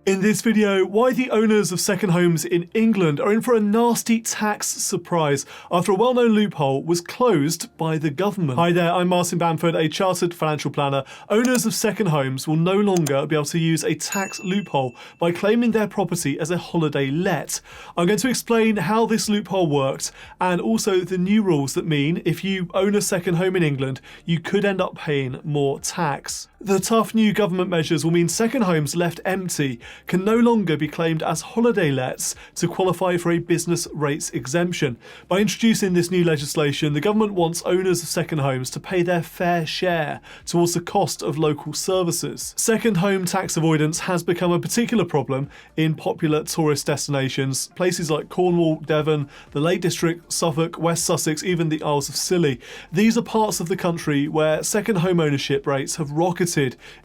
In this video, why the owners of second homes in England are in for a nasty tax surprise after a well-known loophole was closed by the government. Hi there, I'm Martin Bamford, a chartered financial planner. Owners of second homes will no longer be able to use a tax loophole by claiming their property as a holiday let. I'm going to explain how this loophole worked and also the new rules that mean if you own a second home in England, you could end up paying more tax. The tough new government measures will mean second homes left empty can no longer be claimed as holiday lets to qualify for a business rates exemption. By introducing this new legislation, the government wants owners of second homes to pay their fair share towards the cost of local services. Second home tax avoidance has become a particular problem in popular tourist destinations, places like Cornwall, Devon, the Lake District, Suffolk, West Sussex, even the Isles of Scilly. These are parts of the country where second home ownership rates have rocketed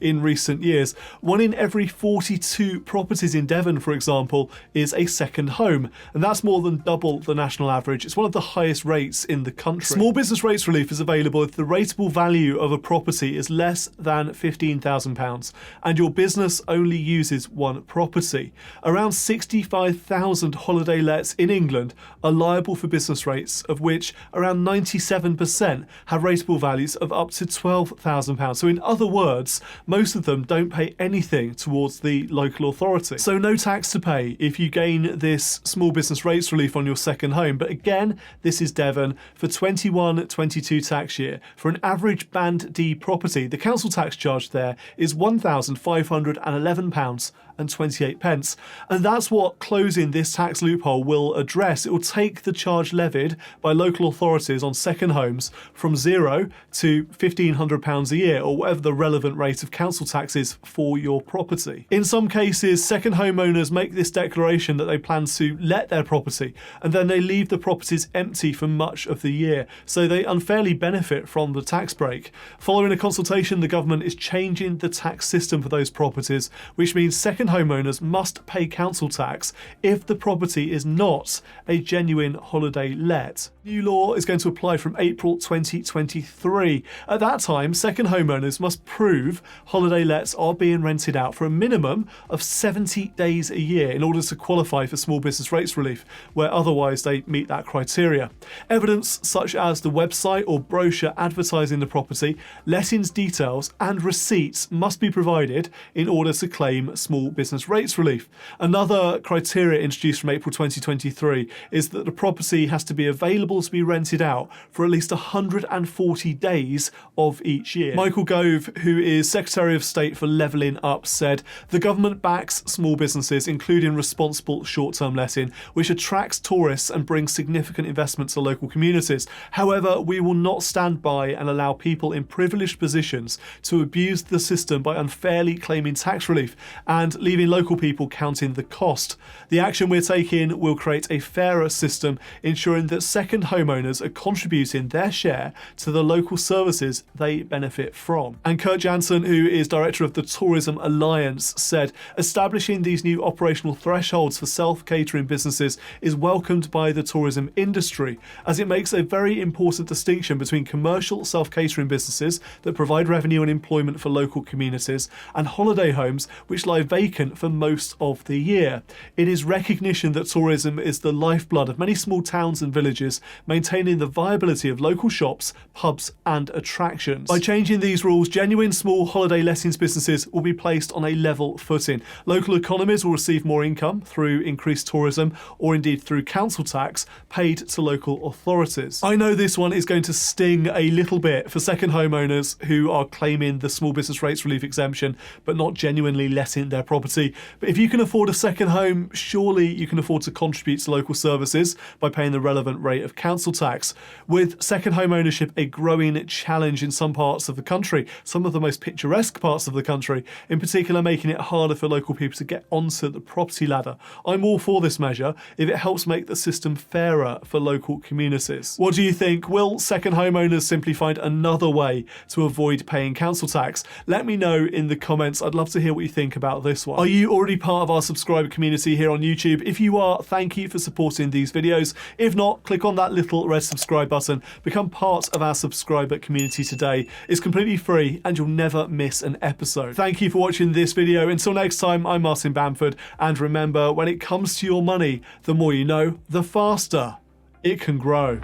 in recent years. 1 in every 42 properties in Devon, for example, is a second home, and that's more than double the national average. It's one of the highest rates in the country. Small business rates relief is available if the rateable value of a property is less than £15,000 and your business only uses one property. Around 65,000 holiday lets in England are liable for business rates, of which around 97% have rateable values of up to £12,000. So in other words, most of them don't pay anything towards the local authority. So no tax to pay if you gain this small business rates relief on your second home. But again, this is Devon for 21-22 tax year. For an average Band D property, the council tax charge there is £1,511.28. And that's what closing this tax loophole will address. It will take the charge levied by local authorities on second homes from £0 to £1,500 a year, or whatever the relevant rate of council tax is for your property. In some cases, second homeowners make this declaration that they plan to let their property, and then they leave the properties empty for much of the year, so they unfairly benefit from the tax break. Following a consultation, the government is changing the tax system for those properties, which means second homeowners must pay council tax if the property is not a genuine holiday let. New law is going to apply from April 2023. At that time, second homeowners must prove holiday lets are being rented out for a minimum of 70 days a year in order to qualify for small business rates relief, where otherwise they meet that criteria. Evidence such as the website or brochure advertising the property, lettings details and receipts must be provided in order to claim small business rates relief. Another criteria introduced from April 2023 is that the property has to be available to be rented out for at least 140 days of each year. Michael Gove, who is Secretary of State for Levelling Up, said, "The government backs small businesses, including responsible short-term letting, which attracts tourists and brings significant investment to local communities. However, we will not stand by and allow people in privileged positions to abuse the system by unfairly claiming tax relief and leaving local people counting the cost. The action we're taking will create a fairer system, ensuring that second homeowners are contributing their share to the local services they benefit from." And Kurt Jansen, who is director of the Tourism Alliance, said, "Establishing these new operational thresholds for self-catering businesses is welcomed by the tourism industry, as it makes a very important distinction between commercial self-catering businesses that provide revenue and employment for local communities and holiday homes which lie vacant for most of the year. It is recognition that tourism is the lifeblood of many small towns and villages, maintaining the viability of local shops, pubs and attractions. By changing these rules, genuine small holiday lettings businesses will be placed on a level footing. Local economies will receive more income through increased tourism or indeed through council tax paid to local authorities." I know this one is going to sting a little bit for second homeowners who are claiming the small business rates relief exemption but not genuinely letting their property. But if you can afford a second home, surely you can afford to contribute to local services by paying the relevant rate of council tax. With second home ownership a growing challenge in some parts of the country, some of the most picturesque parts of the country, in particular making it harder for local people to get onto the property ladder, I'm all for this measure if it helps make the system fairer for local communities. What do you think? Will second homeowners simply find another way to avoid paying council tax? Let me know in the comments. I'd love to hear what you think about this one. one. Are you already part of our subscriber community here on YouTube? If you are, thank you for supporting these videos. If not, click on that little red subscribe button. Become part of our subscriber community today. It's completely free and you'll never miss an episode. Thank you for watching this video. Until next time, I'm Martin Bamford. And remember, when it comes to your money, the more you know, the faster it can grow.